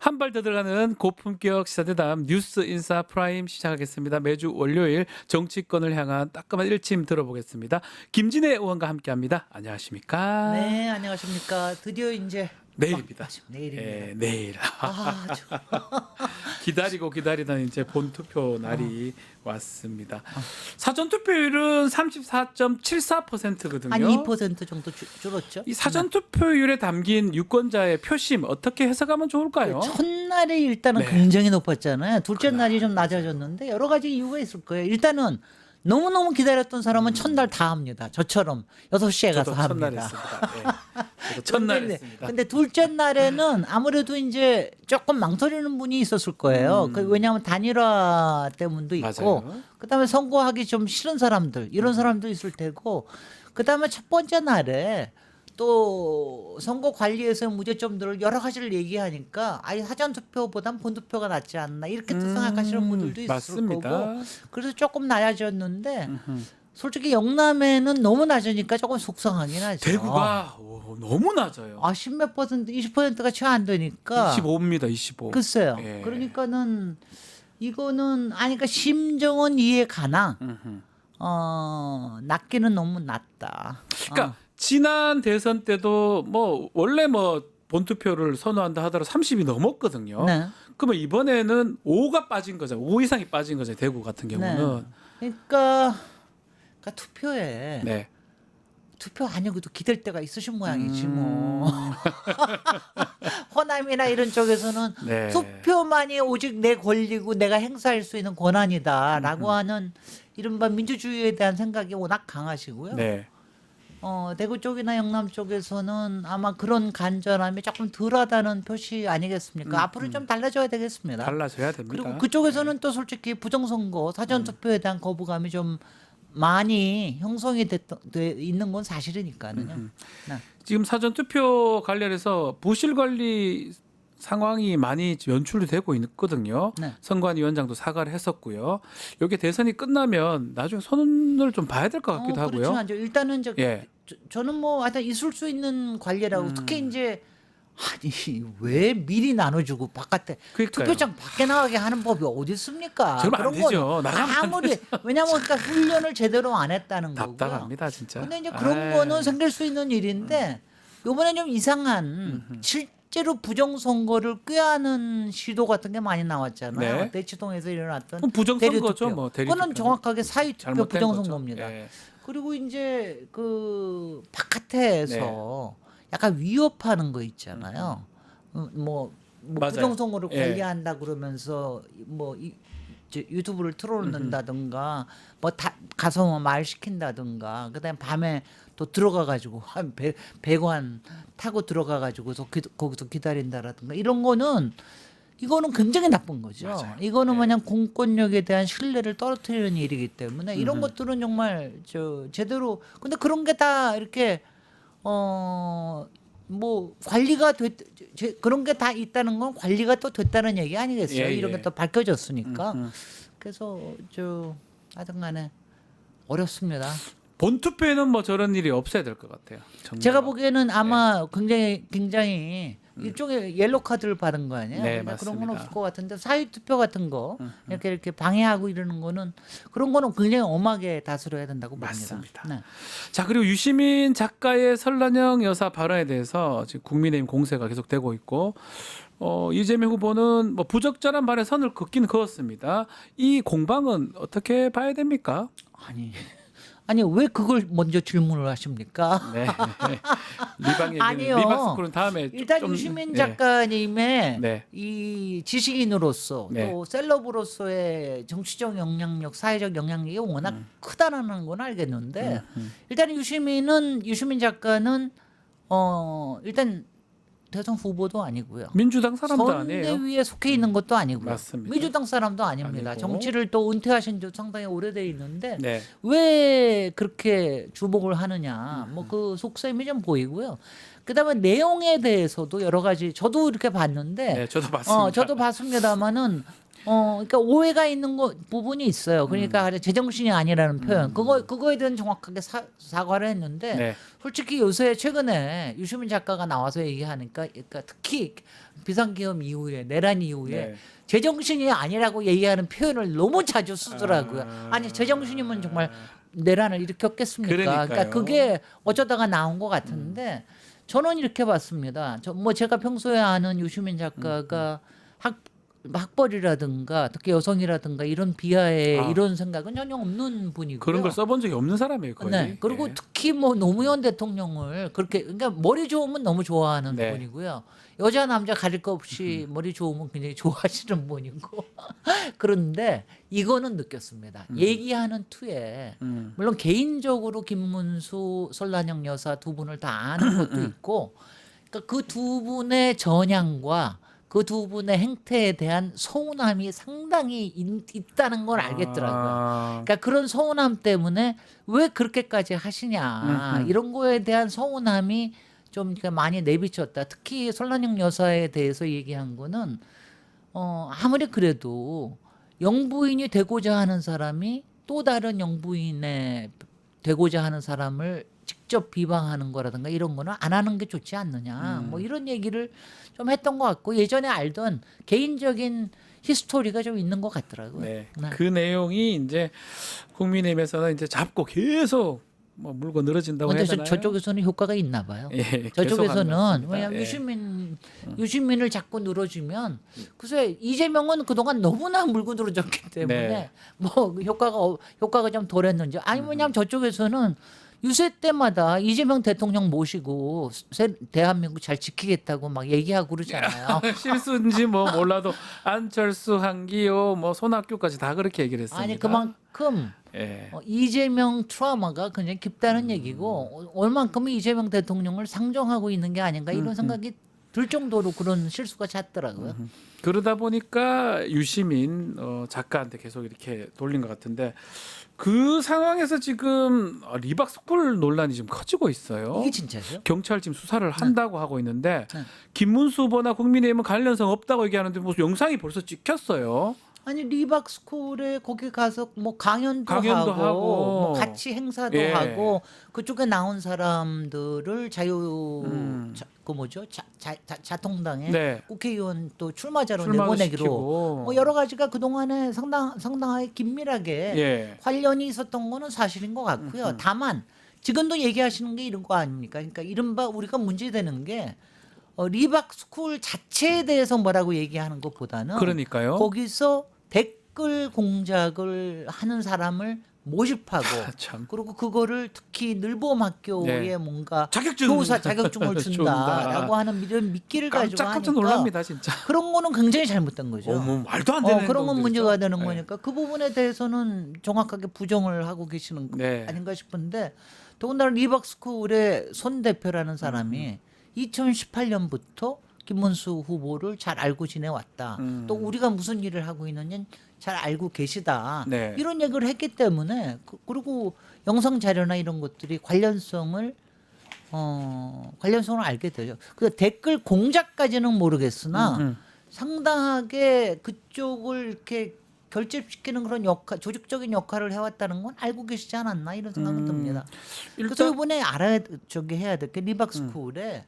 한 발 더 들어가는 고품격 시사대담 뉴스 인사 프라임 시작하겠습니다. 매주 월요일 정치권을 향한 따끔한 일침 들어보겠습니다. 김진애 의원과 함께합니다. 안녕하십니까? 네, 안녕하십니까. 드디어 이제 내일입니다. 내일입니다. 예, 내일. 아, 기다리고 기다리던 이제 본투표 날이 왔습니다. 사전 투표율은 34.74%거든요. 한 2% 정도 줄었죠. 이 사전 투표율에 담긴 유권자의 표심 어떻게 해석하면 좋을까요? 첫날에 일단은 네. 굉장히 높았잖아요. 둘째 날이 좀 낮아졌는데 여러 가지 이유가 있을 거예요. 일단은 너무너무 기다렸던 사람은 첫날 다 합니다. 저처럼 6시에 가서 저도 첫날 합니다. 했습니다. 예. 저도 첫날 했습니다. 근데 둘째 날에는 아무래도 이제 조금 망설이는 분이 있었을 거예요. 왜냐하면 단일화 때문도 있고, 맞아요. 그다음에 선거하기 좀 싫은 사람들 이런 사람도 있을 테고, 그다음에 첫 번째 날에 또 선거 관리에서의 문제점들을 여러 가지를 얘기하니까 아예 사전 투표보단 본 투표가 낫지 않나 이렇게 또 생각하시는 분들도 있을 맞습니다. 거고, 그래서 조금 낮아졌는데. 솔직히 영남에는 너무 낮으니까 조금 속상하긴 하죠. 대구가 너무 낮아요. 10몇 %, 20%가 채 안 되니까. 25입니다. 25. 글쎄요. 예. 그러니까는 이거는 그러니까 심정은 이해 가나. 음흠. 낮기는 너무 낮다. 그러니까 지난 대선 때도 뭐 원래 뭐 본투표를 선호한다 하더라도 30이 넘었거든요. 네. 그러면 이번에는 5가 빠진 거죠. 5 이상이 빠진 거죠. 대구 같은 경우는. 그러니까 투표에 네. 투표 아니고도 기댈 때가 있으신 모양이지 뭐. 호남이나 이런 쪽에서는 네. 투표만이 오직 내 권리고 내가 행사할 수 있는 권한이다라고 하는 이른바 민주주의에 대한 생각이 워낙 강하시고요. 네. 대구 쪽이나 영남 쪽에서는 아마 그런 간절함이 조금 덜하다는 표시 아니겠습니까? 앞으로 좀 달라져야 되겠습니다. 달라져야 됩니다. 그리고 그쪽에서는 또 솔직히 부정선거 사전투표에 대한 거부감이 좀 많이 형성이 돼 있는 건 사실이니까는요. 네. 지금 사전 투표 관련해서 부실 관리 상황이 많이 연출이 되고 있거든요. 네. 선관위원장도 사과를 했었고요. 이게 대선이 끝나면 나중에 손을 좀 봐야 될 것 같기도 하고요. 그렇지만 일단은 이제 예. 저는 뭐 하여튼 있을 수 있는 관리라고 특히 이제 왜 미리 나눠주고 바깥에 그러니까요. 투표장 밖에 나가게 하는 법이 어디 있습니까? 그러면 안 되죠. 나가면 안 아무리 왜냐하면 그러니까 훈련을 제대로 안 했다는 거고요. 답답합니다, 진짜. 근데 이제 그런 아이. 거는 생길 수 있는 일인데 요번에 좀 이상한 실제로 부정선거를 꾀하는 시도 같은 게 많이 나왔잖아요. 네. 대치동에서 일어났던 그럼 부정선거죠, 대리투표. 뭐, 대리투표는. 그거는 정확하게 사유투표 잘못된 부정선거입니다. 거죠. 예. 그리고 이제 그 바깥에서 약간 위협하는 거 있잖아요. 뭐 맞아요. 부정선거를 예. 관리한다 그러면서 뭐 유튜브를 틀어놓는다든가 뭐 가서 뭐 말 시킨다든가 그다음에 밤에 또 들어가가지고 한 배관 타고 들어가가지고서 거기서 기다린다라든가 이런 거는 이거는 굉장히 나쁜 거죠. 맞아요. 이거는 그냥 공권력에 대한 신뢰를 떨어뜨리는 일이기 때문에 이런 것들은 정말 제대로 근데 그런 게 다 이렇게 뭐 관리가 그런 게 다 있다는 건 관리가 또 됐다는 얘기 아니겠어요? 예, 이런 예. 게 또 밝혀졌으니까. 그래서 하여튼간에 어렵습니다. 본투표에는 뭐 저런 일이 없어야 될 것 같아요. 정말. 제가 보기에는 아마 네. 굉장히 일종의 옐로 카드를 받은 거 아니에요? 네, 그러니까 그런 건 맞습니다. 없을 것 같은데 사유 투표 같은 거 이렇게 방해하고 이러는 거는 그런 거는 굉장히 엄하게 다스려야 된다고 봅니다. 맞습니다. 네. 자, 그리고 유시민 작가의 설란영 여사 발언에 대해서 지금 국민의힘 공세가 계속되고 있고 이재명 후보는 뭐 부적절한 말에 선을 긋긴 그었습니다. 이 공방은 어떻게 봐야 됩니까? 아니 왜 그걸 먼저 질문을 하십니까? 네. 리방 얘기는 아니요. 리박스쿨은 다음에 일단 좀, 유시민 예. 작가님의 네. 이 지식인으로서 네. 또 셀럽으로서의 정치적 영향력, 사회적 영향력이 워낙 크다라는 건 알겠는데 일단 유시민 작가는 일단 대선 후보도 아니고요. 민주당 사람도 아니에요. 선대위에 속해 있는 것도 아니고요. 맞습니다. 민주당 사람도 아닙니다. 아니고. 정치를 또 은퇴하신 지 상당히 오래돼 있는데 네. 왜 그렇게 주목을 하느냐 뭐 그 속셈이 좀 보이고요. 그다음에 내용에 대해서도 여러 가지 저도 이렇게 봤는데 네, 저도 봤습니다. 저도 봤습니다만은 그러니까 오해가 있는 부분이 있어요. 그러니까 제정신이 아니라는 표현. 그거에 대한 정확하게 사과를 했는데 네. 솔직히 요새 최근에 유시민 작가가 나와서 얘기하니까 그러니까 특히 비상계엄 이후에 내란 이후에 네. 제정신이 아니라고 얘기하는 표현을 너무 자주 쓰더라고요. 아니 제정신이면 정말 내란을 일으켰겠습니까? 그러니까요. 그러니까 그게 어쩌다가 나온 것 같은데 저는 이렇게 봤습니다. 뭐 제가 평소에 아는 유시민 작가가 학벌이라든가 특히 여성이라든가 이런 비하에 이런 생각은 전혀 없는 분이고요. 그런 걸 써본 적이 없는 사람이에요, 거의. 네. 그리고 예. 특히 뭐 노무현 대통령을 그렇게 그러니까 머리 좋으면 너무 좋아하는 네. 분이고요. 여자 남자 가릴 거 없이 머리 좋으면 굉장히 좋아하시는 분이고 그런데 이거는 느꼈습니다. 얘기하는 투에 물론 개인적으로 김문수 설란영 여사 두 분을 다 아는 것도 있고 그러니까 그 두 분의 전향과 그 두 분의 행태에 대한 서운함이 상당히 있다는 걸 알겠더라고요. 그러니까 그런 서운함 때문에 왜 그렇게까지 하시냐 이런 거에 대한 서운함이 좀 많이 내비쳤다. 특히 설란영 여사에 대해서 얘기한 거는 아무리 그래도 영부인이 되고자 하는 사람이 또 다른 영부인에 되고자 하는 사람을 직접 비방하는 거라든가 이런 거는 안 하는 게 좋지 않느냐. 뭐 이런 얘기를 좀 했던 것 같고 예전에 알던 개인적인 히스토리가 좀 있는 것 같더라고요. 네. 네. 그 내용이 이제 국민의힘에서는 이제 잡고 계속 뭐 물고 늘어진다고 해야 근데 되나요? 저쪽에서는 효과가 있나 봐요. 예, 계속 하는 것 저쪽에서는 같습니다. 왜냐하면 예. 유시민을 자꾸 늘어주면 글쎄 이재명은 그동안 너무나 물고 늘어졌기 때문에 네. 뭐 효과가 좀 덜했는지 아니 왜냐하면 저쪽에서는 유세 때마다 이재명 대통령 모시고 대한민국 잘 지키겠다고 막 얘기하고 그러잖아요. 실수인지 뭐 몰라도 안철수, 한기호, 뭐 손학규까지 다 그렇게 얘기를 했습니다. 아니 그만큼 예. 이재명 트라우마가 굉장히 깊다는 얘기고 얼만큼 이재명 대통령을 상정하고 있는 게 아닌가 이런 생각이 들 정도로 그런 실수가 잦더라고요. 그러다 보니까 유시민 작가한테 계속 이렇게 돌린 것 같은데 그 상황에서 지금 리박스쿨 논란이 지금 커지고 있어요. 이게 진짜죠? 경찰 지금 수사를 한다고 하고 있는데 네. 김문수 후보나 국민의힘은 관련성 없다고 얘기하는데 무슨 영상이 벌써 찍혔어요. 아니 리박스쿨에 거기 가서 뭐 강연도 강연도 하고. 뭐 같이 행사도 예. 하고 그쪽에 나온 사람들을 그 뭐죠 자통당에 네. 국회의원 또 출마자로 출마도 내보내기로 시키고. 뭐 여러 가지가 그 동안에 상당하게 긴밀하게 예. 관련이 있었던 거는 사실인 것 같고요. 다만 지금도 얘기하시는 게 이런 거 아닙니까? 그러니까 이른바 우리가 문제되는 게 리박스쿨 자체에 대해서 뭐라고 얘기하는 것보다는 그러니까요. 거기서 댓글 공작을 하는 사람을 모집하고 참. 그리고 그거를 특히 늘봄학교에 네. 뭔가 자격증. 교사 자격증을 준다라고 준다. 하는 이런 미끼를 가지고 깜짝깜짝 하니까 놀랍니다, 진짜. 그런 거는 굉장히 잘못된 거죠. 뭐 말도 안 되는 그런 건 행동들이죠. 문제가 되는 네. 거니까 그 부분에 대해서는 정확하게 부정을 하고 계시는 거 네. 아닌가 싶은데 더군다나 리박스쿨의 손 대표라는 사람이 2018년부터 김문수 후보를 잘 알고 지내왔다. 또 우리가 무슨 일을 하고 있는지 잘 알고 계시다. 네. 이런 얘기를 했기 때문에 그리고 영상 자료나 이런 것들이 관련성을 알게 되죠. 그 댓글 공작까지는 모르겠으나 상당하게 그쪽을 이렇게 결집시키는 그런 조직적인 역할을 해왔다는 건 알고 계시지 않았나 이런 생각이 듭니다. 그래서 이번에 해야 될 게 리박스쿨에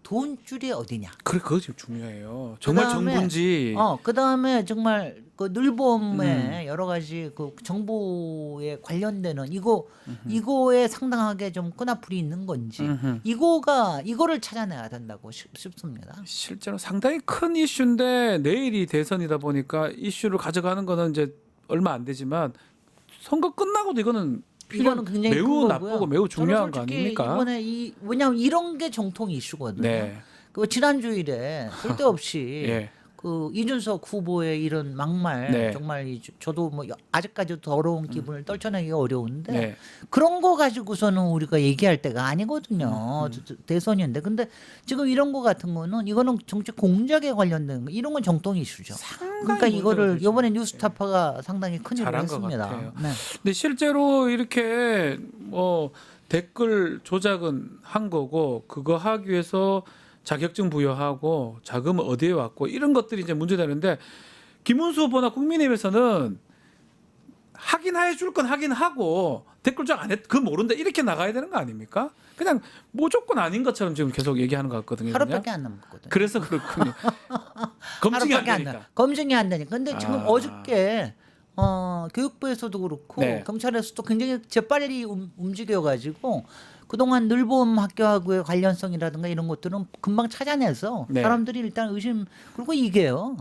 돈줄이 어디냐. 그거 지금 중요해요. 정말 그다음에- 정부인지. 그다음에 정말 그 늘봄에 여러 가지 그 정보에 관련되는 이거에 상당하게 좀 끈앞풀이 있는 건지 이거를 찾아내야 된다고 싶습니다. 실제로 상당히 큰 이슈인데 내일이 대선이다 보니까 이슈를 가져가는 거는 이제 얼마 안 되지만 선거 끝나고도 이거는 굉장히 매우 큰 거고요. 나쁘고 매우 중요한 거 저는 솔직히 아닙니까? 이번에 왜냐하면 이런 게 정통 이슈거든요. 네. 그 지난 주일에 쓸데없이 예. 그 이준석 후보의 이런 막말 네. 정말 저도 뭐 아직까지 더러운 기분을 떨쳐내기가 어려운데 네. 그런 거 가지고서는 우리가 얘기할 때가 아니거든요. 대선인데 근데 지금 이런 거 같은 거는 이거는 정치 공작에 관련된 거 이런 건 정통 이슈죠. 그러니까 이거를 문제가 되죠. 이번에 뉴스타파가 상당히 큰 일을 잘한 것 했습니다. 같아요. 네. 근데 실제로 이렇게 뭐 댓글 조작은 한 거고 그거 하기 위해서 자격증 부여하고 자금은 어디에 왔고 이런 것들이 이제 문제되는데 김문수 후보나 국민의힘에서는 하긴 해줄 건 하긴 하고 댓글장 안 했, 그 모른다 이렇게 나가야 되는 거 아닙니까? 그냥 무조건 아닌 것처럼 지금 계속 얘기하는 것 같거든요. 하루밖에 그냥. 안 남았거든요. 그래서 그렇군요. 검증이 안 하루밖에 안 되니까. 나. 검증이 안 되니까. 근데 지금 아. 어저께 교육부에서도 그렇고 네. 경찰에서도 굉장히 재빨리 움직여가지고 그동안 늘봄 학교하고의 관련성이라든가 이런 것들은 금방 찾아내서 네. 사람들이 일단 의심. 그리고 이게요.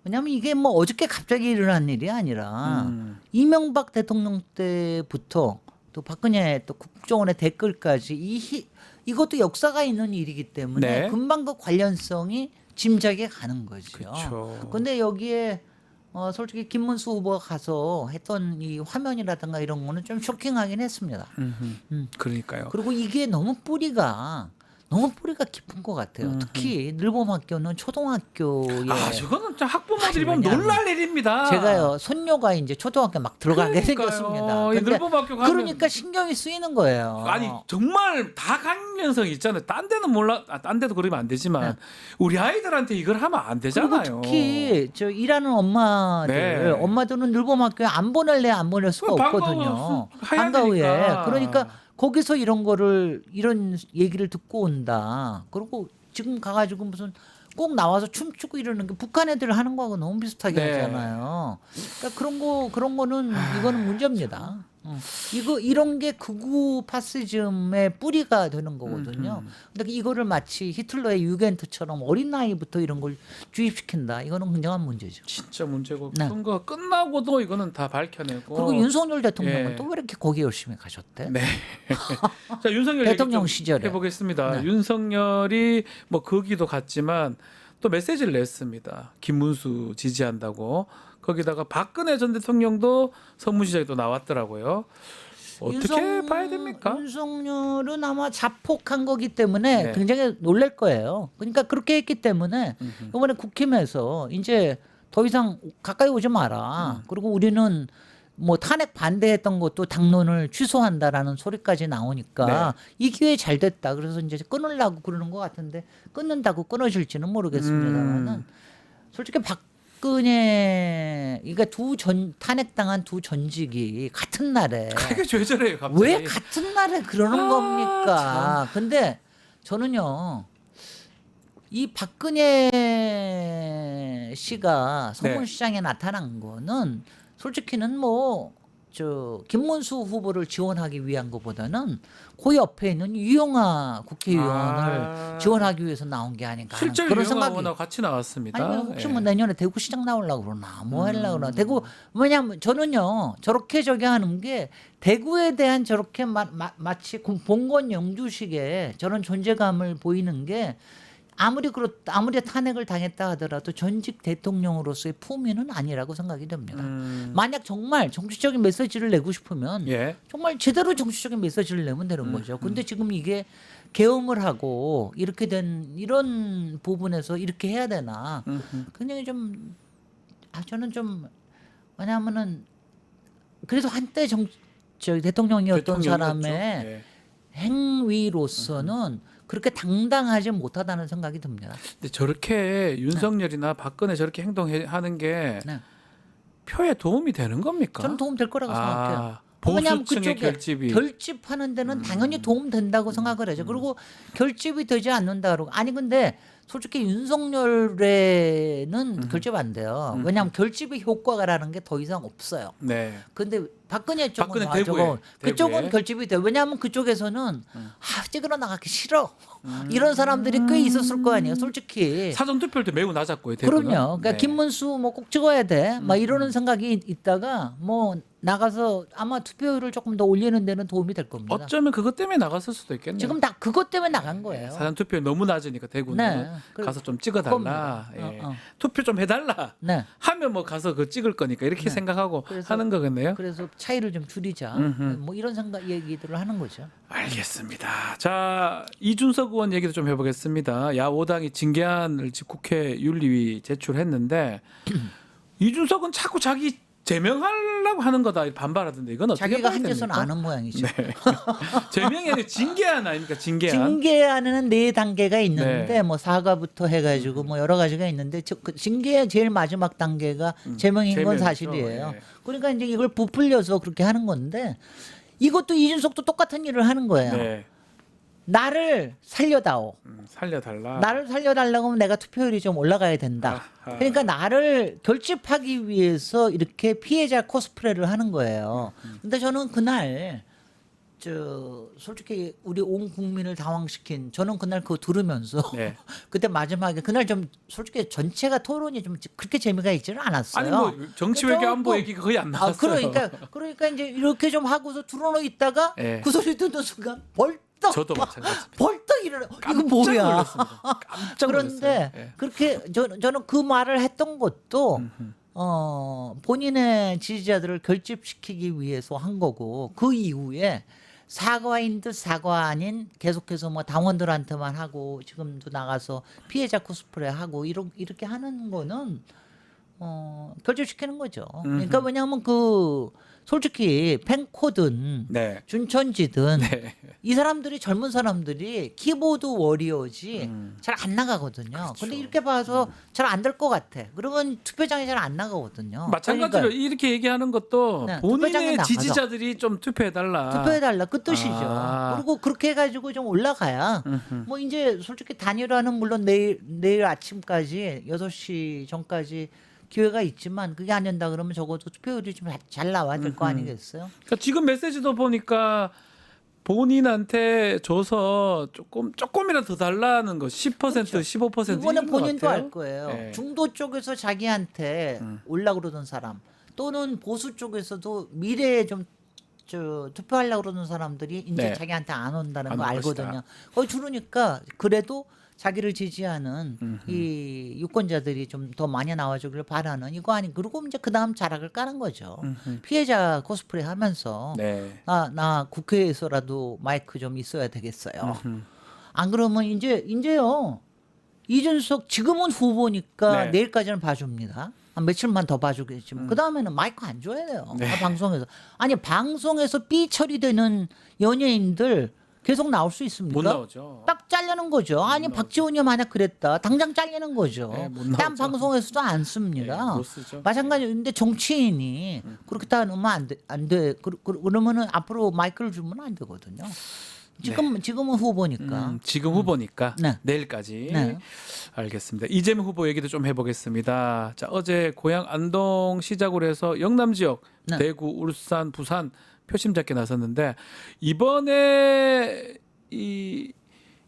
왜냐하면 이게 뭐 어저께 갑자기 일어난 일이 아니라 이명박 대통령 때부터 또 박근혜 또 국정원의 댓글까지 이것도 역사가 있는 일이기 때문에 네. 금방 그 관련성이 짐작이 가는 거죠. 그렇죠. 근데 여기에 솔직히 김문수 후보가 가서 했던 이 화면이라든가 이런 거는 좀 쇼킹하긴 했습니다. 그러니까요. 그리고 이게 너무 뿌리가 깊은 것 같아요. 특히 늘봄 학교는 초등학교에 아, 저거는 진짜 학부모들이 보면 놀랄 일입니다. 제가요 손녀가 이제 초등학교 막 들어가게 그러니까요. 생겼습니다. 이 근데 늘봄학교 가면 그러니까 신경이 쓰이는 거예요. 아니 정말 다 관련성이 있잖아요. 딴 데는 몰라, 딴 데도 그러면 안 되지만 우리 아이들한테 이걸 하면 안 되잖아요. 그리고 특히 저 일하는 엄마들, 네. 엄마들은 늘봄 학교에 안 보낼래 안 보낼 수가 없거든요. 한가위에. 그러니까 거기서 이런 얘기를 듣고 온다. 그리고 지금 가가지고 무슨 꼭 나와서 춤추고 이러는 게 북한 애들 하는 거하고 너무 비슷하게 네. 하잖아요. 그러니까 그런 거는 이거는 문제입니다. 이런 게 극우 파시즘의 뿌리가 되는 거거든요. 근데 이거를 마치 히틀러의 유겐트처럼 어린 나이부터 이런 걸 주입시킨다. 이거는 굉장한 문제죠. 진짜 문제고 네. 선거 끝나고도 이거는 다 밝혀내고. 그리고 윤석열 대통령은 예. 또 왜 이렇게 거기 열심히 가셨대? 네. 자, 윤석열 대통령 얘기 좀 시절에. 해보겠습니다. 네. 윤석열이 뭐 거기도 갔지만 또 메시지를 냈습니다. 김문수 지지한다고. 거기다가 박근혜 전 대통령도 선문시장에 또 나왔더라고요. 어떻게 봐야 됩니까? 윤석열은 아마 자폭한 거기 때문에 네. 굉장히 놀랄 거예요. 그러니까 그렇게 했기 때문에 이번에 국힘에서 이제 더 이상 가까이 오지 마라. 그리고 우리는 뭐 탄핵 반대했던 것도 당론을 취소한다라는 소리까지 나오니까 이 기회 잘 됐다. 그래서 이제 끊으려고 그러는 것 같은데 끊는다고 끊어질지는 모르겠습니다만은 솔직히 박근혜 그러니까 탄핵당한 두 전직이 같은 날에 그게 왜 저래요, 갑자기? 왜 같은 날에 그러는 겁니까? 근데 저는요. 이 박근혜 씨가 서문시장에 나타난 거는 솔직히는 뭐 저 김문수 후보를 지원하기 위한 것보다는 그 옆에 있는 유영아 국회의원을 지원하기 위해서 나온 게 아닌가 하는 실제로 그런 유영아 생각이. 의원하고 같이 나왔습니다. 아니 혹시 예. 뭐 내년에 대구시장 나오려고 그러나 뭐 하려고 그러나 대구 왜냐면 저는요 저렇게 저기 하는 게 대구에 대한 저렇게 마치 봉건 영주식의 저런 존재감을 보이는 게 아무리 탄핵을 당했다 하더라도 전직 대통령으로서의 품위는 아니라고 생각이 됩니다. 만약 정말 정치적인 메시지를 내고 싶으면 예. 정말 제대로 정치적인 메시지를 내면 되는 거죠. 근데 지금 이게 계엄을 하고 이렇게 된 이런 부분에서 이렇게 해야 되나? 굉장히 좀 저는 좀 왜냐하면은 그래도 한때 저 대통령이었던 사람의 예. 행위로서는 그렇게 당당하지 못하다는 생각이 듭니다. 근데 저렇게 윤석열이나 박근혜 저렇게 행동하는 게 네. 표에 도움이 되는 겁니까? 저는 도움 될 거라고 생각해요. 왜냐하면 보수층의 그쪽에 결집이 결집하는 데는 당연히 도움 된다고 생각을 하죠. 그리고 결집이 되지 않는다 그러고 아니 근데 솔직히 윤석열에는 결집 안 돼요. 왜냐하면 결집의 효과라는 게 더 이상 없어요. 네. 근데 박근혜 쪽은 박근혜 대구에, 그쪽은 대구에. 결집이 돼요. 왜냐하면 그쪽에서는 찍으러 나가기 싫어. 이런 사람들이 꽤 있었을 거 아니에요. 솔직히. 사전 투표일 때 매우 낮았고요. 대구는. 그럼요. 그러니까 네. 김문수 뭐 꼭 찍어야 돼. 막 이러는 생각이 있다가 뭐 나가서 아마 투표율을 조금 더 올리는 데는 도움이 될 겁니다. 어쩌면 그것 때문에 나갔을 수도 있겠네요. 지금 다 그것 때문에 나간 거예요. 사전 투표율 너무 낮으니까 대구는 네. 가서 좀 찍어달라. 그겁니다. 예. 어. 투표 좀 해달라. 네. 하면 뭐 가서 그 찍을 거니까 이렇게 생각하고 그래서- 하는 거겠네요. 그래서 차이를 좀 줄이자. 뭐 이런 생각 얘기들을 하는 거죠. 알겠습니다. 자, 이준석 의원 얘기도 좀 해보겠습니다. 야 5당이 징계안을 국회 윤리위 제출했는데 이준석은 자꾸 자기 제명하려고 하는 거다 반발하던데 이건 어떻게 자기가 봐야 한 짓은 됩니까? 아는 모양이죠. 네. 제명이 아니라 징계안 아닙니까? 징계안. 징계하는 네 단계가 있는데 네. 뭐 사과부터 해가지고 뭐 여러 가지가 있는데 그 징계의 제일 마지막 단계가 제명인 건 제명이죠. 사실이에요. 예. 그러니까 이제 이걸 부풀려서 그렇게 하는 건데 이것도 이준석도 똑같은 일을 하는 거예요. 네. 나를 살려다오. 살려달라. 나를 살려달라고 하면 내가 투표율이 좀 올라가야 된다. 아하. 그러니까 나를 결집하기 위해서 이렇게 피해자 코스프레를 하는 거예요. 근데 저는 그날 솔직히 우리 온 국민을 당황시킨 저는 그날 그거 들으면서 네. 그때 마지막에 그날 좀 솔직히 전체가 토론이 좀 그렇게 재미가 있지는 않았어요. 아니 뭐 정치 외교 조금- 안보 얘기가 거의 안 나왔어요. 그러니까 이제 이렇게 좀 하고서 들어놓 있다가 네. 그 소리 듣는 순간 벌떡 저도 마찬가지입니다. 벌떡 일어나. 이거 깜짝 뭐야? 놀랐습니다. 깜짝 놀랐어요. 그런데 예. 그렇게 저는 그 말을 했던 것도 본인의 지지자들을 결집시키기 위해서 한 거고 그 이후에 사과인 듯 사과 아닌 계속해서 뭐 당원들한테만 하고 지금도 나가서 피해자 코스프레 하고 이렇게 하는 거는 결집시키는 거죠. 그러니까 왜냐하면 그 솔직히 펜코든 네. 준천지든 네. 이 사람들이 젊은 사람들이 키보드 워리어지 잘 안 나가거든요. 그렇죠. 근데 이렇게 봐서 잘 안 될 것 같아. 그러면 투표장에 잘 안 나가거든요. 마찬가지로 그러니까 이렇게 얘기하는 것도 네, 투표장에 본인의 나가서. 지지자들이 좀 투표해달라. 투표해달라 그 뜻이죠. 아. 그리고 그렇게 해가지고 좀 올라가야 뭐 이제 솔직히 단일화는 물론 내일 아침까지 6시 전까지 기회가 있지만 그게 안 된다 그러면 적어도 투표율이 좀 잘 나와야 될 거 아니겠어요? 그러니까 지금 메시지도 보니까 본인한테 줘서 조금이라도 더 달라는 거 10% 그렇죠. 15% 이거는 이런 것 본인도 같아요. 알 거예요. 네. 중도 쪽에서 자기한테 올라 그러던 사람 또는 보수 쪽에서도 미래에 좀 투표하려고 그러는 사람들이 이제 네. 자기한테 안 온다는 안 거 올 알거든요. 것이다. 거기 들으니까 그래도 자기를 지지하는 이 유권자들이 좀 더 많이 나와주기를 바라는 이거 아니 그리고 이제 그 다음 자락을 까는 거죠. 피해자 코스프레 하면서 네. 나 국회에서라도 마이크 좀 있어야 되겠어요. 안 그러면 이제요 이준석 지금은 후보니까 네. 내일까지는 봐줍니다. 한 며칠만 더 봐주겠지만 그 다음에는 마이크 안 줘야 돼요. 네. 방송에서 아니 방송에서 삐 처리되는 연예인들 계속 나올 수 있습니까? 못 나오죠. 딱 잘리는 거죠. 아니 박지원이 만약 그랬다 당장 잘리는 거죠. 네, 못 딴 나오죠. 방송에서도 안 씁니다. 네, 못 쓰죠. 마찬가지인데 정치인이 그렇게 다 하면 안 돼. 그러면은 앞으로 마이크를 주면 안 되거든요. 지금은 후보니까. 지금 후보니까 네. 내일까지 네. 알겠습니다. 이재명 후보 얘기도 좀 해보겠습니다. 자, 어제 고향 안동 시작으로 해서 영남 지역 네. 대구, 울산, 부산 표심 잡게 나섰는데 이번에 이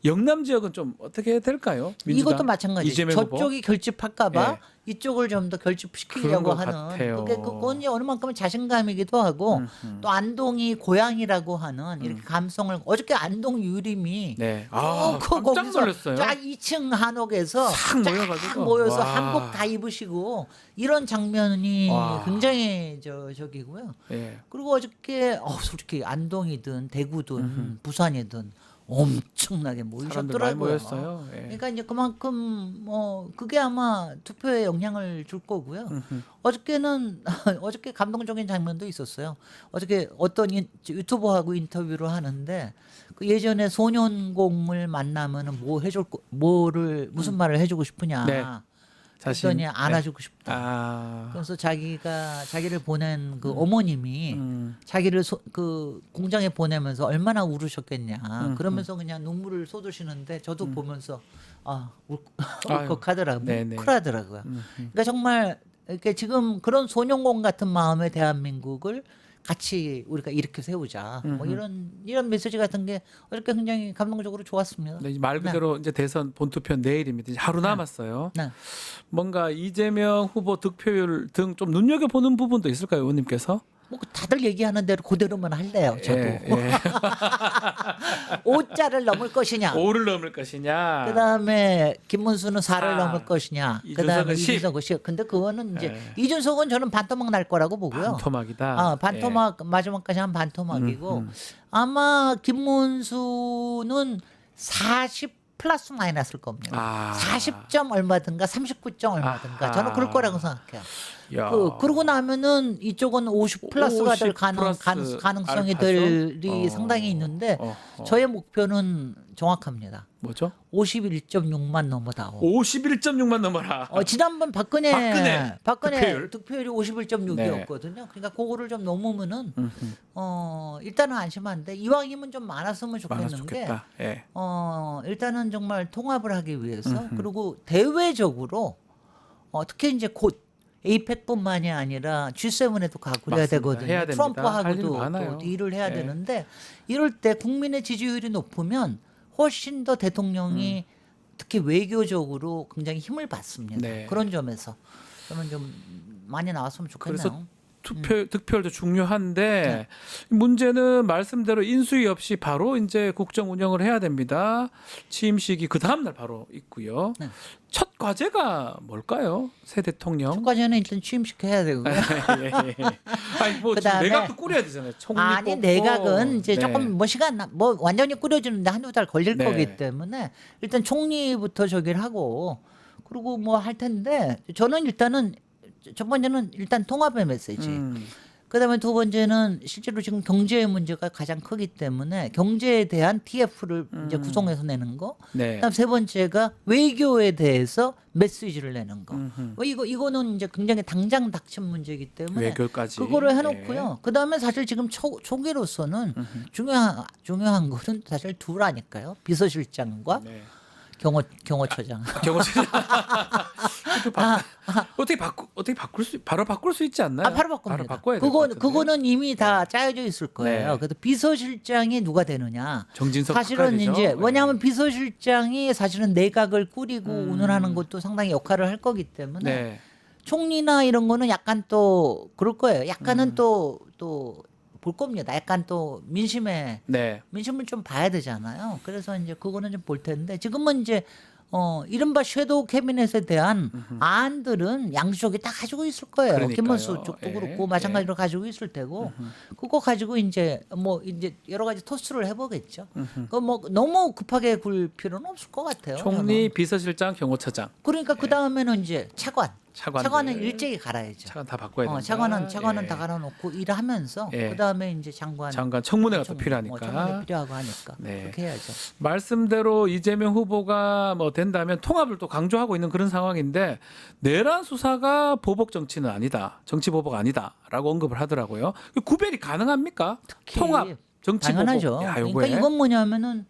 영남 지역은 좀 어떻게 될까요? 민주당? 이것도 마찬가지. 이재명 후보? 저쪽이 결집할까봐 네. 이쪽을 좀 더 그런 결집시키려고 것 하는. 같아요. 그건 이제 어느 만큼은 자신감이기도 하고 또 안동이 고향이라고 하는 이렇게 감성을 어저께 안동 유림이 네. 아, 깜짝 거기서 놀랐어요. 쫙 2층 한옥에서 싹 쫙 모여가지고. 모여서 와. 한복 다 입으시고 이런 장면이 와. 굉장히 저기고요. 예. 그리고 어저께 솔직히 안동이든 대구든 부산이든 엄청나게 사람들 많이 모이셨더라고요. 모였어요. 예. 그러니까 이제 그만큼 뭐 그게 아마 투표에 영향을 줄 거고요. 어저께는 어저께 감동적인 장면도 있었어요. 어저께 어떤 유튜버하고 인터뷰를 하는데 그 예전에 소년공을 만나면은 뭐 해줄 무슨 말을 해주고 싶으냐. 네. 자신. 그랬더니 안아주고 싶다. 아. 그래서 자기를 보낸 그 어머님이 자기를 그 공장에 보내면서 얼마나 울으셨겠냐. 그러면서 그냥 눈물을 쏟으시는데 저도 보면서 울컥하더라고요. 네네. 쿨하더라고요. 그러니까 정말 이렇게 지금 그런 소년공 같은 마음의 대한민국을 같이 우리가 이렇게 세우자. 뭐 이런 메시지 같은 게 어저께 굉장히 감동적으로 좋았습니다. 네, 말 그대로 이제 대선 본투표 내일입니다. 이제 하루 남았어요. 네. 뭔가 이재명 후보 득표율 등 좀 눈여겨 보는 부분도 있을까요, 의원님께서? 뭐 다들 얘기하는 대로 그대로만 할래요. 저도. 예. 5자를 넘을 것이냐. 5를 넘을 것이냐. 그다음에 김문수는 4를 사. 넘을 것이냐. 이준석은 그다음에 10. 이준석은 10. 근데 그거는 이제 예. 이준석은 저는 반토막 날 거라고 보고요. 반토막이다. 반토막 마지막까지 한 반토막이고 아마 김문수는 40 플러스 마이너스일 겁니다. 아. 40점 얼마든가 39점 얼마든가 아하. 저는 그럴 거라고 생각해요. 야. 그러고 나면은 이쪽은 50 플러스가 될 50 플러스 가능성이 알파죠? 들이 상당히 있는데 저의 목표는 정확합니다. 뭐죠? 51.6만 넘어다오. 51.6만 넘어라. 지난번 박근혜 득표율. 득표율이 51.6이었거든요. 그러니까 그거를 좀 넘으면은 일단은 안심한데 이왕이면 좀 많았으면 좋겠는 게 좋겠다. 예. 일단은 정말 통합을 하기 위해서 그리고 대외적으로 특히 이제 곧 에이펙뿐만이 아니라 G7에도 가고 그래야 맞습니다. 되거든요. 해야 됩니다. 할 일이 트럼프하고도 많아요. 또 딜을 해야 예. 되는데 이럴 때 국민의 지지율이 높으면 훨씬 더 대통령이 특히 외교적으로 굉장히 힘을 받습니다. 네. 그런 점에서 저는 좀 많이 나왔으면 좋겠네요. 그래서 득표율도 중요한데 문제는 말씀대로 인수위 없이 바로 이제 국정 운영을 해야 됩니다. 취임식이 그 다음 날 바로 있고요. 네. 첫 과제가 뭘까요? 새 대통령. 첫까지는 일단 취임식 해야 되고요. 예. 아니 뭐 지금 그다음에- 내각도 꾸려야 되잖아요. 총리 아니 뽑고. 내각은 이제 네. 조금 뭐 뭐 완전히 꾸려주는데 한두 달 걸릴 네. 거기 때문에 일단 총리부터 저기를 하고 그리고 뭐 할 텐데 저는 일단은 첫 번째는 일단 통합의 메시지. 그다음에 두 번째는 실제로 지금 경제의 문제가 가장 크기 때문에 경제에 대한 TF를 이제 구성해서 내는 거. 네. 그다음 세 번째가 외교에 대해서 메시지를 내는 거. 이거는 이제 굉장히 당장 닥친 문제이기 때문에 외교까지. 그거를 해놓고요. 그다음에 사실 지금 초기로서는 중요한 거는 사실 둘아니까요. 비서실장과 네. 경호처장. 경호처장. 어떻게 바꿀 수 바로 바꿀 수 있지 않나요? 바로 바꿉니다. 바로 바꿔야 될것 같은데. 그거는 이미 다 짜여져 있을 거예요. 네. 그래서 비서실장이 누가 되느냐. 정진석 사실은 각하이죠? 이제 네. 왜냐하면 비서실장이 사실은 내각을 꾸리고 운운하는 것도 상당히 역할을 할 거기 때문에 네. 총리나 이런 거는 약간 또 그럴 거예요. 약간은 또 볼 겁니다. 약간 또 민심을 좀 봐야 되잖아요. 그래서 이제 그거는 좀 볼 텐데 지금은 이제 이른바 섀도우 캐비넷에 대한 안들은 양쪽이 다 가지고 있을 거예요. 그러니까요. 김문수 쪽도 예, 그렇고 마찬가지로 가지고 있을 테고 그거 가지고 이제 뭐 이제 여러 가지 토스를 해보겠죠. 그 뭐 너무 급하게 굴 필요는 없을 것 같아요. 총리, 저는. 비서실장, 경호처장. 그러니까 그 다음에는 이제 차관들. 차관은 일제히 갈아야죠. 차관 다 바꿔야 된다. 차관은 예. 다 갈아놓고 일하면서 예. 그 다음에 이제 장관 청문회가 또 청문회 필요하니까. 필요하고 하니까 네. 그렇게 해야죠. 말씀대로 이재명 후보가 뭐 된다면 통합을 또 강조하고 있는 그런 상황인데 내란 수사가 보복 정치는 아니다. 정치 보복 아니다라고 언급을 하더라고요. 구별이 가능합니까? 통합, 정치 당연하죠. 보복. 야, 그러니까 요거에. 이건 뭐냐면은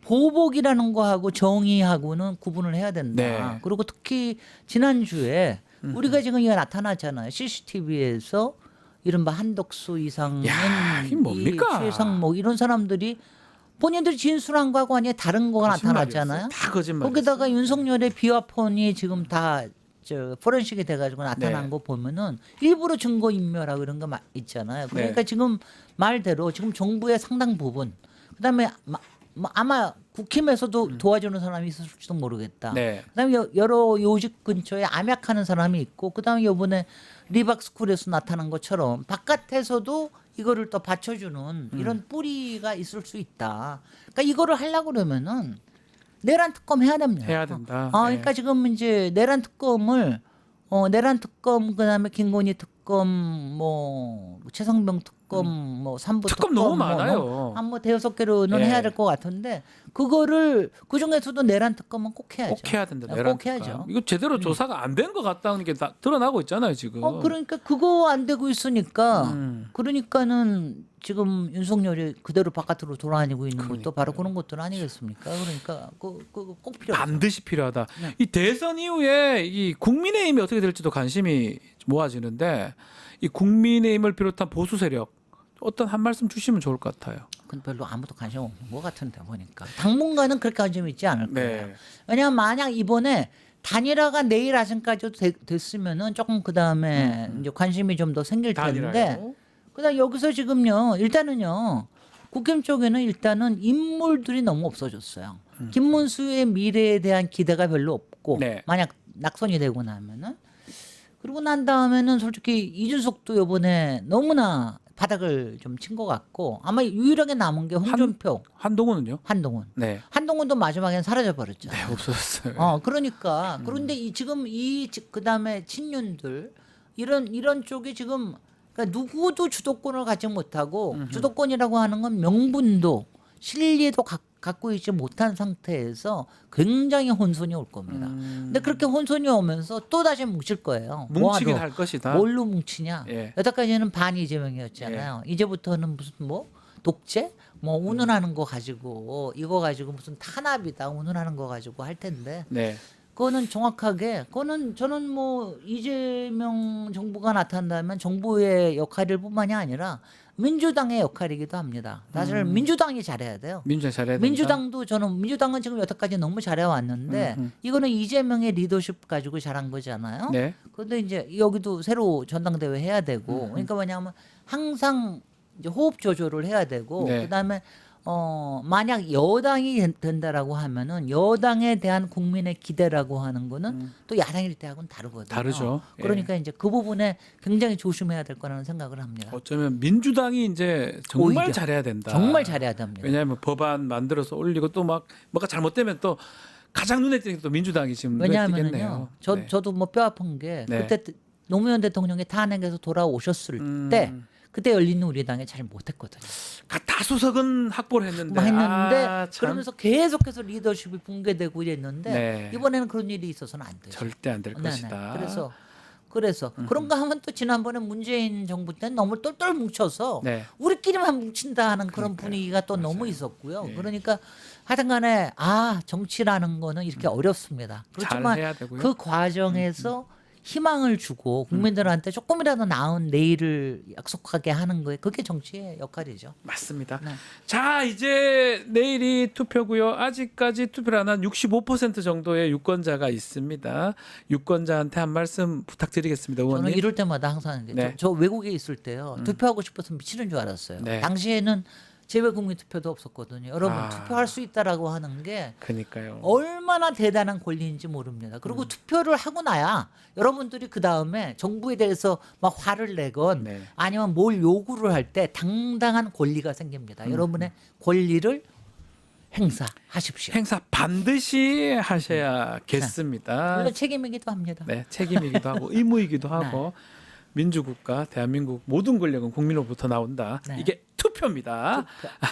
보복이라는 거하고 정의하고는 구분을 해야 된다. 네. 그리고 특히 지난주에 우리가 지금 이거 나타났잖아요. CCTV에서 이른바 한덕수 이상은 야, 이게 뭡니까? 최상목 이런 사람들이 본인들이 진술한 거하고 아니 다른 거가 나타났잖아요. 다 거짓말. 거기다가 윤석열의 비화폰이 지금 다 포렌식이 돼가지고 나타난 네. 거 보면은 일부러 증거 인멸하고 이런 거 있잖아요. 그러니까 네. 지금 말대로 지금 정부의 상당 부분 그다음에 아마 국힘에서도 도와주는 사람이 있을지도 모르겠다. 네. 그다음에 여러 요직 근처에 암약하는 사람이 있고 그다음에 이번에 리박스쿨에서 나타난 것처럼 바깥에서도 이거를 또 받쳐주는 이런 뿌리가 있을 수 있다. 그러니까 이거를 하려고 그러면은 내란 특검 해야 됩니다. 해야 된다. 그러니까 지금 이제 내란 특검을 내란 특검 그다음에 김건희 특검 뭐 최성병 특검 뭐 삼부 특검 너무 많아요. 한 뭐 대여섯 개로는 예. 해야 될 것 같은데 그거를 그 중에서도 내란 특검은 꼭 해야죠. 꼭 해야 된다. 꼭 내란 해야죠. 특검. 이거 제대로 조사가 안 된 것 같다는 게 다 드러나고 있잖아요 지금. 그러니까 그거 안 되고 있으니까 그러니까는 지금 윤석열이 그대로 바깥으로 돌아다니고 있는 것도 바로 그런 것들 아니겠습니까? 그러니까 꼭 필요하죠. 반드시 필요하다. 네. 이 대선 이후에 이 국민의힘이 어떻게 될지도 관심이 모아지는데 이 국민의힘을 비롯한 보수 세력 어떤 한 말씀 주시면 좋을 것 같아요. 근데 별로 아무도 관심 없는 것 같은데 보니까 당분간은 그렇게 관심 있지 않을 거예요. 네. 왜냐하면 만약 이번에 단일화가 내일 아침까지도 됐으면은 조금 그 다음에 이제 관심이 좀 더 생길 텐데. 단일화요? 그다음 여기서 지금요 일단은요 국힘 쪽에는 일단은 인물들이 너무 없어졌어요. 김문수의 미래에 대한 기대가 별로 없고 네. 만약 낙선이 되고 나면은 그러고 난 다음에는 솔직히 이준석도 이번에 너무나 바닥을 좀 친 것 같고 아마 유일하게 남은 게 홍준표, 한동훈은요? 한동훈. 네. 한동훈도 마지막엔 사라져 버렸죠. 네, 없어졌어요. 그러니까 그런데 지금 그다음에 친윤들 이런 쪽이 지금 그러니까 누구도 주도권을 갖지 못하고 주도권이라고 하는 건 명분도 실리도 갖고 있지 못한 상태에서 굉장히 혼선이 올 겁니다. 근데 그렇게 혼선이 오면서 또 다시 뭉칠 거예요. 뭉치긴 모아도. 할 것이다. 뭘로 뭉치냐? 예. 여태까지는 반 이재명이었잖아요. 이제부터는 무슨 뭐 독재? 뭐 운운하는 거 가지고 이거 가지고 무슨 탄압이다 운운하는 거 가지고 할 텐데 네. 그거는 정확하게 그거는 저는 뭐 이재명 정부가 나타난다면 정부의 역할일 뿐만이 아니라 민주당의 역할이기도 합니다. 사실 민주당이 잘해야 돼요. 민주당 잘해야 된다. 민주당은 지금 여태까지 너무 잘해 왔는데 이거는 이재명의 리더십 가지고 잘한 거잖아요. 네. 그런데 이제 여기도 새로 전당대회 해야 되고 그러니까 뭐냐면 항상 이제 호흡 조절을 해야 되고 네. 그다음에 만약 여당이 된다라고 하면은 여당에 대한 국민의 기대라고 하는 거는 또 야당일 때하고는 다르거든요. 다르죠. 예. 그러니까 이제 그 부분에 굉장히 조심해야 될 거라는 생각을 합니다. 어쩌면 민주당이 이제 정말 오히려. 잘해야 된다. 정말 잘해야 됩니다. 왜냐하면 법안 만들어서 올리고 또 막 뭐가 잘못되면 또 가장 눈에 띄는 게 또 민주당이 지금 눈에 왜냐하면요, 띄겠네요. 네. 저도 뭐 뼈 아픈 게 네. 그때 노무현 대통령이 탄핵에서 돌아오셨을 때 그때 열린 우리당이 잘 못했거든요. 다수석은 확보를 했는데, 했는데 참. 그러면서 계속해서 리더십이 붕괴되고 이랬는데 네. 이번에는 그런 일이 있어서는 안 되죠. 절대 안 될 네네. 것이다. 그래서 그런가 하면 또 지난번에 문재인 정부 때는 너무 똘똘 뭉쳐서 네. 우리끼리만 뭉친다 하는 그런 분위기가 또 너무 있었고요. 그러니까 하여튼간에 정치라는 거는 이렇게 어렵습니다. 그렇지만 잘해야 되고요. 그 과정에서 희망을 주고 국민들한테 조금이라도 나은 내일을 약속하게 하는 거에 그게 정치의 역할이죠. 맞습니다. 네. 자, 이제 내일이 투표고요. 아직까지 투표를 안 한 65% 정도의 유권자가 있습니다. 유권자한테 한 말씀 부탁드리겠습니다. 의원님. 저는 이럴 때마다 항상 네. 저 외국에 있을 때요. 투표하고 싶어서 미치는 줄 알았어요. 네. 당시에는 재외국민 투표도 없었거든요. 여러분 투표할 수 있다라고 하는 게 그러니까요. 얼마나 대단한 권리인지 모릅니다. 그리고 투표를 하고 나야 여러분들이 그 다음에 정부에 대해서 막 화를 내건 네. 아니면 뭘 요구를 할 때 당당한 권리가 생깁니다. 여러분의 권리를 행사하십시오. 행사 반드시 하셔야겠습니다. 물론 책임이기도 합니다. 네, 책임이기도 하고 의무이기도 하고 민주국가 대한민국 모든 권력은 국민으로부터 나온다. 네. 이게 투표입니다.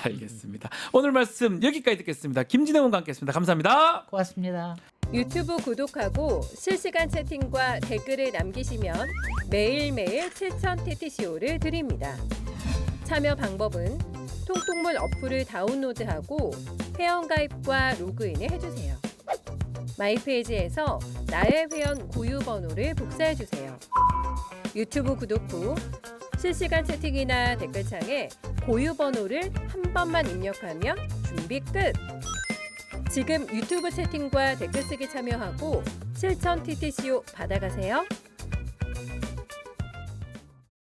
알겠습니다. 오늘 말씀 여기까지 듣겠습니다. 김진애 의원과 함께했습니다. 감사합니다. 고맙습니다. 유튜브 구독하고 실시간 채팅과 댓글을 남기시면 매일매일 실천 TTCO를 드립니다. 참여 방법은 통통물 어플을 다운로드하고 회원가입과 로그인을 해주세요. 마이페이지에서 나의 회원 고유 번호를 복사해주세요. 유튜브 구독 후 실시간 채팅이나 댓글창에 고유 번호를 한 번만 입력하면 준비 끝! 지금 유튜브 채팅과 댓글 쓰기 참여하고 실천 TTCO 받아가세요.